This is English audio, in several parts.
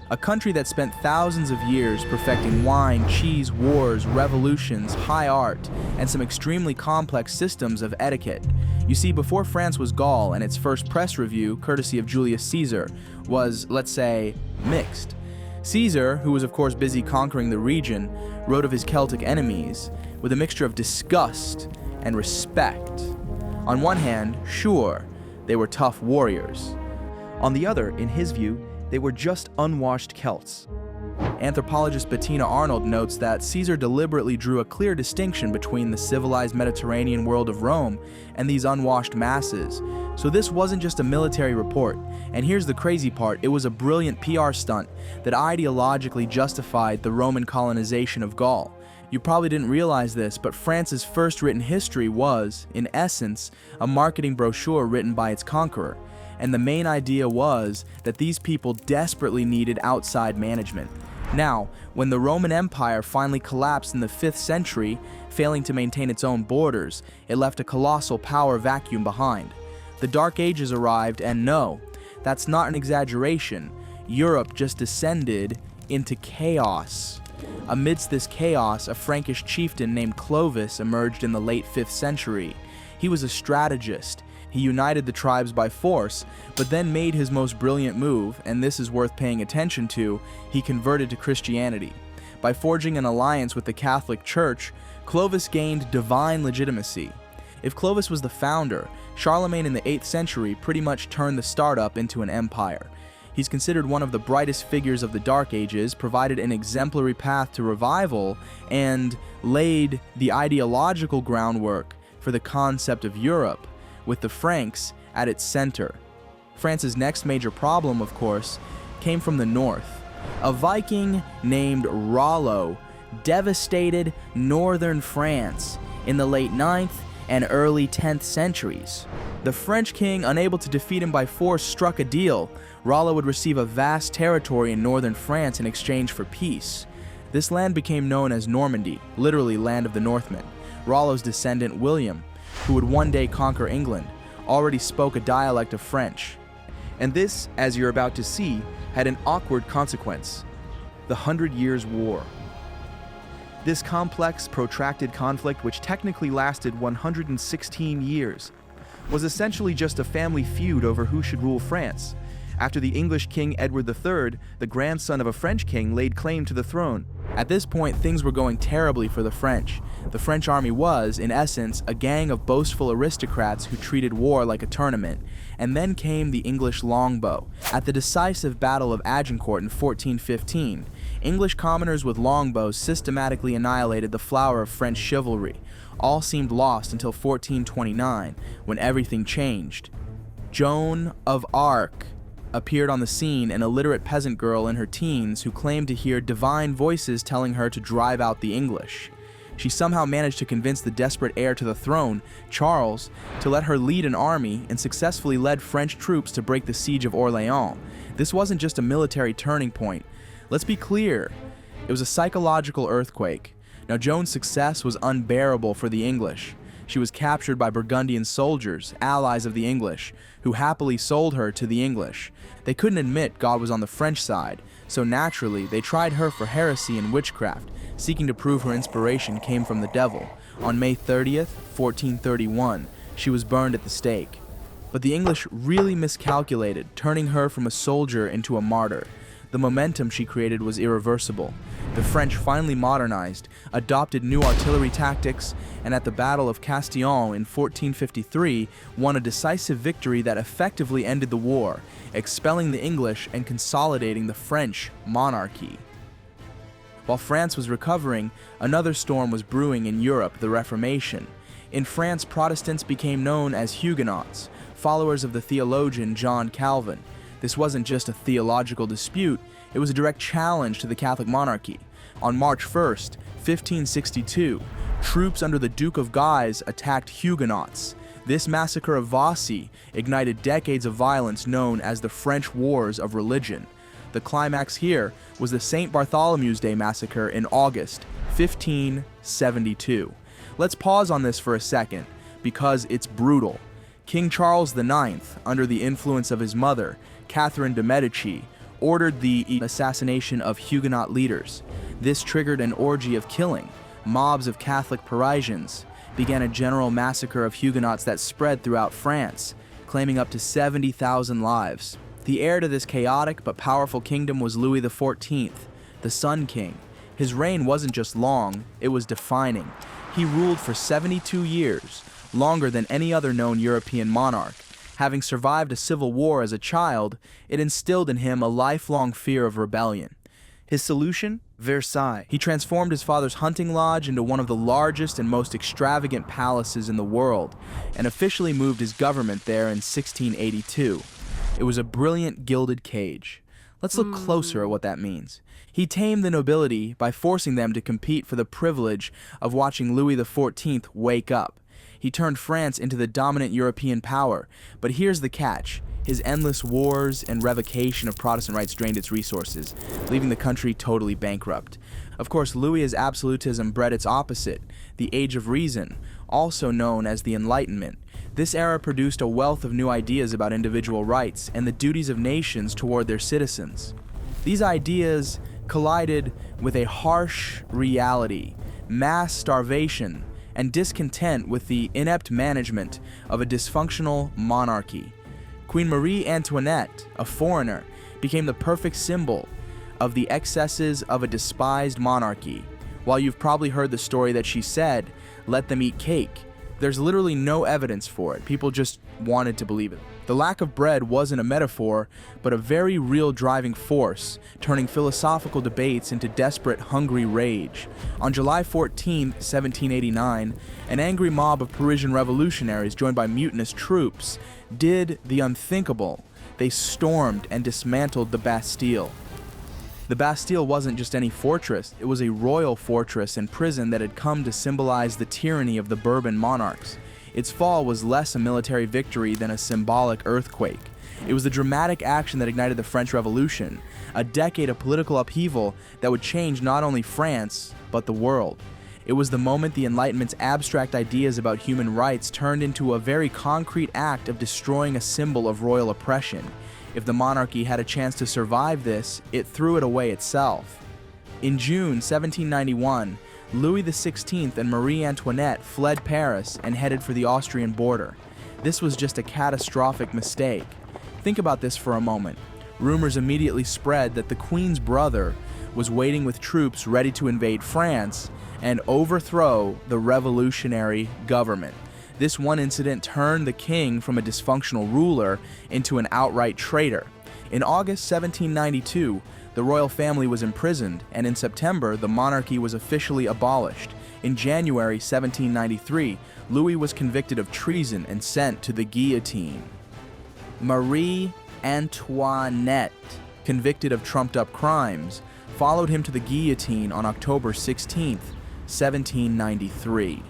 A country that spent thousands of years perfecting wine, cheese, wars, revolutions, high art, and some extremely complex systems of etiquette. You see, before France was Gaul, and its first press review, courtesy of Julius Caesar, was, let's say, mixed. Caesar, who was of course busy conquering the region, wrote of his Celtic enemies with a mixture of disgust and respect. On one hand, sure, they were tough warriors. On the other, in his view, they were just unwashed Celts. Anthropologist Bettina Arnold notes that Caesar deliberately drew a clear distinction between the civilized Mediterranean world of Rome and these unwashed masses. So this wasn't just a military report. And here's the crazy part, it was a brilliant PR stunt that ideologically justified the Roman colonization of Gaul. You probably didn't realize this, but France's first written history was, in essence, a marketing brochure written by its conqueror. And the main idea was that these people desperately needed outside management. Now, when the Roman Empire finally collapsed in the 5th century, failing to maintain its own borders, it left a colossal power vacuum behind. The Dark Ages arrived, and no, that's not an exaggeration. Europe just descended into chaos. Amidst this chaos, a Frankish chieftain named Clovis emerged in the late 5th century. He was a strategist. He united the tribes by force, but then made his most brilliant move, and this is worth paying attention to, he converted to Christianity. By forging an alliance with the Catholic Church, Clovis gained divine legitimacy. If Clovis was the founder, Charlemagne in the 8th century pretty much turned the startup into an empire. He's considered one of the brightest figures of the Dark Ages, provided an exemplary path to revival, and laid the ideological groundwork for the concept of Europe, with the Franks at its center. France's next major problem, of course, came from the north. A Viking named Rollo devastated northern France in the late 9th and early 10th centuries. The French king, unable to defeat him by force, struck a deal. Rollo would receive a vast territory in northern France in exchange for peace. This land became known as Normandy, literally land of the Northmen. Rollo's descendant, William, who would one day conquer England, already spoke a dialect of French. And this, as you're about to see, had an awkward consequence: the 100 Years' War. This complex, protracted conflict, which technically lasted 116 years, was essentially just a family feud over who should rule France. After the English King Edward III, the grandson of a French king, laid claim to the throne. At this point, things were going terribly for the French. The French army was, in essence, a gang of boastful aristocrats who treated war like a tournament. And then came the English longbow. At the decisive Battle of Agincourt in 1415, English commoners with longbows systematically annihilated the flower of French chivalry. All seemed lost until 1429, when everything changed. Joan of Arc appeared on the scene, an illiterate peasant girl in her teens who claimed to hear divine voices telling her to drive out the English. She somehow managed to convince the desperate heir to the throne, Charles, to let her lead an army and successfully led French troops to break the siege of Orléans. This wasn't just a military turning point. Let's be clear, it was a psychological earthquake. Now, Joan's success was unbearable for the English. She was captured by Burgundian soldiers, allies of the English, who happily sold her to the English. They couldn't admit God was on the French side, so naturally they tried her for heresy and witchcraft, seeking to prove her inspiration came from the devil. On May 30th, 1431, she was burned at the stake. But the English really miscalculated, turning her from a soldier into a martyr. The momentum she created was irreversible. The French finally modernized, adopted new artillery tactics, and at the Battle of Castillon in 1453 won a decisive victory that effectively ended the war, expelling the English and consolidating the French monarchy. While France was recovering, another storm was brewing in Europe, the Reformation. In France, Protestants became known as Huguenots, followers of the theologian John Calvin. This wasn't just a theological dispute, it was a direct challenge to the Catholic monarchy. On March 1st, 1562, troops under the Duke of Guise attacked Huguenots. This massacre of Vassy ignited decades of violence known as the French Wars of Religion. The climax here was the St. Bartholomew's Day massacre in August 1572. Let's pause on this for a second, because it's brutal. King Charles IX, under the influence of his mother, Catherine de' Medici, ordered the assassination of Huguenot leaders. This triggered an orgy of killing. Mobs of Catholic Parisians began a general massacre of Huguenots that spread throughout France, claiming up to 70,000 lives. The heir to this chaotic but powerful kingdom was Louis XIV, the Sun King. His reign wasn't just long, it was defining. He ruled for 72 years, longer than any other known European monarch. Having survived a civil war as a child, it instilled in him a lifelong fear of rebellion. His solution? Versailles. He transformed his father's hunting lodge into one of the largest and most extravagant palaces in the world, and officially moved his government there in 1682. It was a brilliant gilded cage. Let's look closer at what that means. He tamed the nobility by forcing them to compete for the privilege of watching Louis XIV wake up. He turned France into the dominant European power, but here's the catch. His endless wars and revocation of Protestant rights drained its resources, leaving the country totally bankrupt. Of course, Louis's absolutism bred its opposite, the Age of Reason, also known as the Enlightenment. This era produced a wealth of new ideas about individual rights and the duties of nations toward their citizens. These ideas collided with a harsh reality, mass starvation, and discontent with the inept management of a dysfunctional monarchy. Queen Marie Antoinette, a foreigner, became the perfect symbol of the excesses of a despised monarchy. While you've probably heard the story that she said, "Let them eat cake," there's literally no evidence for it. People just wanted to believe it. The lack of bread wasn't a metaphor, but a very real driving force, turning philosophical debates into desperate, hungry rage. On July 14, 1789, an angry mob of Parisian revolutionaries, joined by mutinous troops, did the unthinkable. They stormed and dismantled the Bastille. The Bastille wasn't just any fortress, it was a royal fortress and prison that had come to symbolize the tyranny of the Bourbon monarchs. Its fall was less a military victory than a symbolic earthquake. It was the dramatic action that ignited the French Revolution, a decade of political upheaval that would change not only France, but the world. It was the moment the Enlightenment's abstract ideas about human rights turned into a very concrete act of destroying a symbol of royal oppression. If the monarchy had a chance to survive this, it threw it away itself. In June 1791, Louis XVI and Marie Antoinette fled Paris and headed for the Austrian border. This was just a catastrophic mistake. Think about this for a moment. Rumors immediately spread that the Queen's brother was waiting with troops ready to invade France and overthrow the revolutionary government. This one incident turned the king from a dysfunctional ruler into an outright traitor. In August 1792, the royal family was imprisoned, and in September, the monarchy was officially abolished. In January 1793, Louis was convicted of treason and sent to the guillotine. Marie Antoinette, convicted of trumped-up crimes, followed him to the guillotine on October 16, 1793.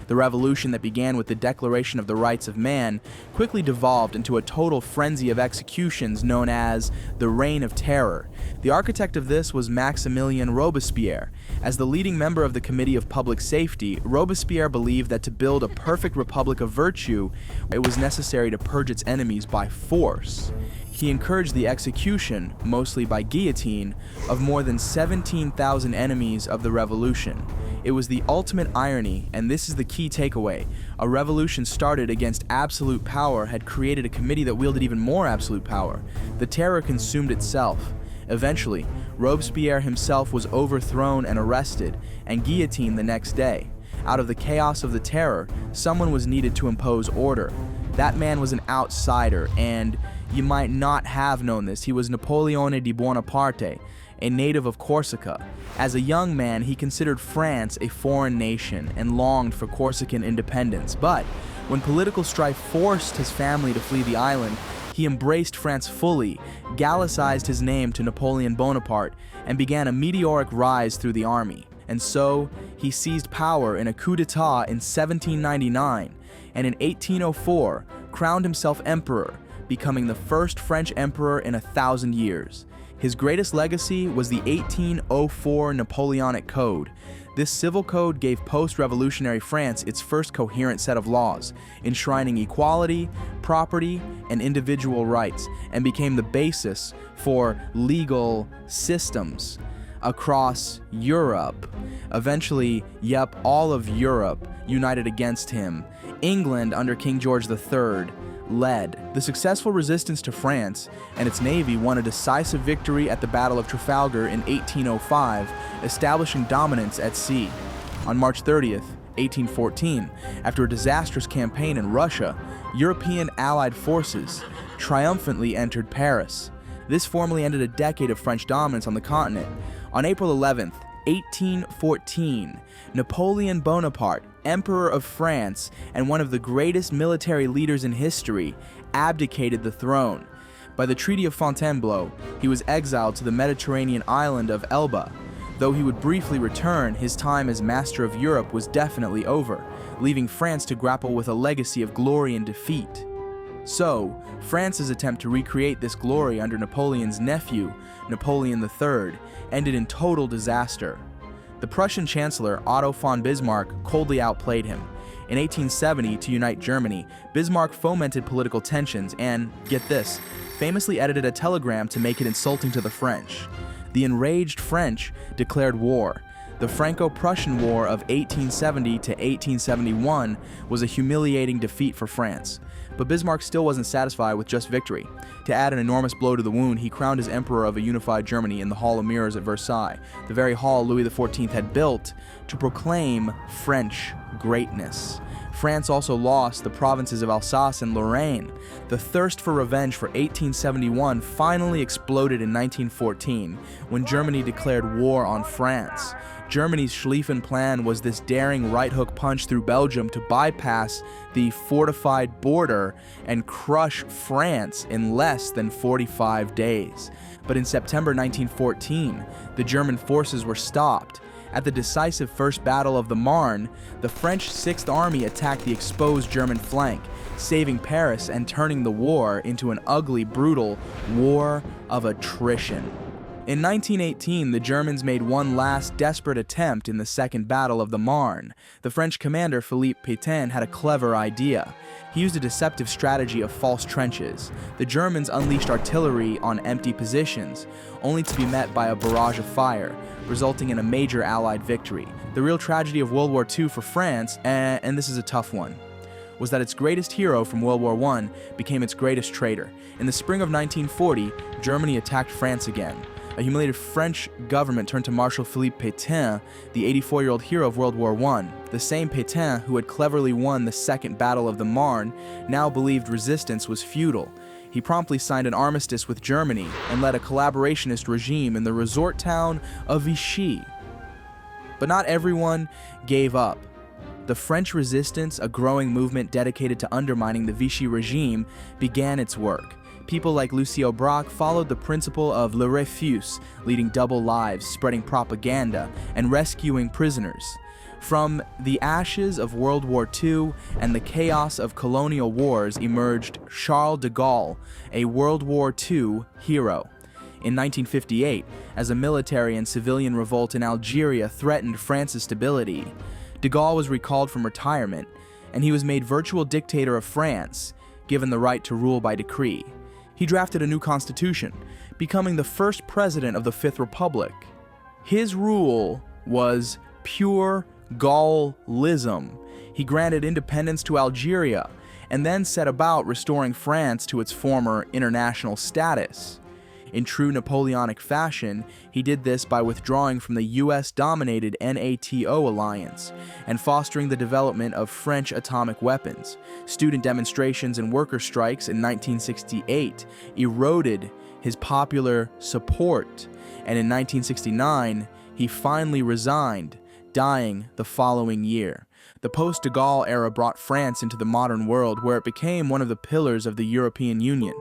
The revolution that began with the Declaration of the Rights of Man quickly devolved into a total frenzy of executions known as the Reign of Terror. The architect of this was Maximilien Robespierre. As the leading member of the Committee of Public Safety, Robespierre believed that to build a perfect republic of virtue, it was necessary to purge its enemies by force. He encouraged the execution, mostly by guillotine, of more than 17,000 enemies of the revolution. It was the ultimate irony, and this is the key takeaway. A revolution started against absolute power had created a committee that wielded even more absolute power. The terror consumed itself. Eventually, Robespierre himself was overthrown and arrested, and guillotined the next day. Out of the chaos of the terror, someone was needed to impose order. That man was an outsider, and you might not have known this. He was Napoleone di Bonaparte, a native of Corsica. As a young man, he considered France a foreign nation and longed for Corsican independence. But when political strife forced his family to flee the island, he embraced France fully, Gallicized his name to Napoleon Bonaparte, and began a meteoric rise through the army. And so, he seized power in a coup d'etat in 1799, and in 1804, crowned himself emperor, becoming the first French emperor in 1,000 years. His greatest legacy was the 1804 Napoleonic Code. This civil code gave post-revolutionary France its first coherent set of laws, enshrining equality, property, and individual rights, and became the basis for legal systems across Europe. Eventually, all of Europe united against him. England, under King George III, led. The successful resistance to France and its navy won a decisive victory at the Battle of Trafalgar in 1805, establishing dominance at sea. On March 30th, 1814, after a disastrous campaign in Russia, European Allied forces triumphantly entered Paris. This formally ended a decade of French dominance on the continent. On April 11th, 1814, Napoleon Bonaparte, Emperor of France and one of the greatest military leaders in history, abdicated the throne. By the Treaty of Fontainebleau, he was exiled to the Mediterranean island of Elba. Though he would briefly return, his time as master of Europe was definitely over, leaving France to grapple with a legacy of glory and defeat. So, France's attempt to recreate this glory under Napoleon's nephew, Napoleon III, ended in total disaster. The Prussian Chancellor Otto von Bismarck coldly outplayed him. In 1870, to unite Germany, Bismarck fomented political tensions and, get this, famously edited a telegram to make it insulting to the French. The enraged French declared war. The Franco-Prussian War of 1870 to 1871 was a humiliating defeat for France. But Bismarck still wasn't satisfied with just victory. To add an enormous blow to the wound, he crowned as Emperor of a unified Germany in the Hall of Mirrors at Versailles, the very hall Louis XIV had built to proclaim French greatness. France also lost the provinces of Alsace and Lorraine. The thirst for revenge for 1871 finally exploded in 1914, when Germany declared war on France. Germany's Schlieffen Plan was this daring right-hook punch through Belgium to bypass the fortified border and crush France in less than 45 days. But in September 1914, the German forces were stopped. At the decisive First Battle of the Marne, the French Sixth Army attacked the exposed German flank, saving Paris and turning the war into an ugly, brutal war of attrition. In 1918, the Germans made one last desperate attempt in the Second Battle of the Marne. The French commander Philippe Pétain had a clever idea. He used a deceptive strategy of false trenches. The Germans unleashed artillery on empty positions, only to be met by a barrage of fire, resulting in a major Allied victory. The real tragedy of World War II for France, and this is a tough one, was that its greatest hero from World War I became its greatest traitor. In the spring of 1940, Germany attacked France again. A humiliated French government turned to Marshal Philippe Pétain, the 84-year-old hero of World War I. The same Pétain who had cleverly won the Second Battle of the Marne now believed resistance was futile. He promptly signed an armistice with Germany and led a collaborationist regime in the resort town of Vichy. But not everyone gave up. The French resistance, a growing movement dedicated to undermining the Vichy regime, began its work. People like Lucien Braque followed the principle of le refus, leading double lives, spreading propaganda, and rescuing prisoners. From the ashes of World War II and the chaos of colonial wars emerged Charles de Gaulle, a World War II hero. In 1958, as a military and civilian revolt in Algeria threatened France's stability, de Gaulle was recalled from retirement, and he was made virtual dictator of France, given the right to rule by decree. He drafted a new constitution, becoming the first president of the Fifth Republic. His rule was pure Gaullism. He granted independence to Algeria, and then set about restoring France to its former international status. In true Napoleonic fashion, he did this by withdrawing from the US-dominated NATO alliance and fostering the development of French atomic weapons. Student demonstrations and worker strikes in 1968 eroded his popular support, and in 1969, he finally resigned, dying the following year. The post-de Gaulle era brought France into the modern world, where it became one of the pillars of the European Union.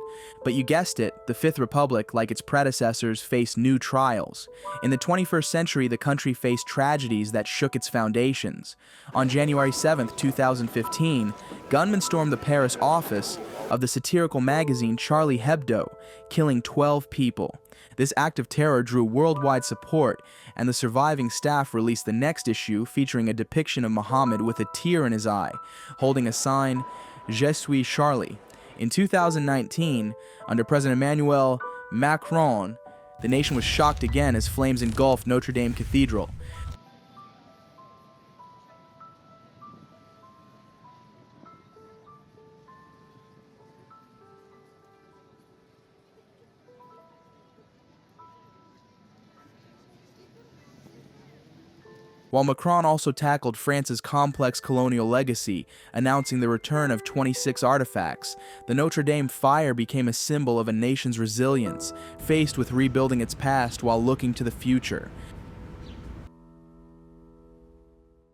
But you guessed it, the Fifth Republic, like its predecessors, faced new trials. In the 21st century, the country faced tragedies that shook its foundations. On January 7, 2015, gunmen stormed the Paris office of the satirical magazine Charlie Hebdo, killing 12 people. This act of terror drew worldwide support, and the surviving staff released the next issue featuring a depiction of Muhammad with a tear in his eye, holding a sign, Je suis Charlie. In 2019, under President Emmanuel Macron, the nation was shocked again as flames engulfed Notre Dame Cathedral. While Macron also tackled France's complex colonial legacy, announcing the return of 26 artifacts, the Notre Dame fire became a symbol of a nation's resilience, faced with rebuilding its past while looking to the future.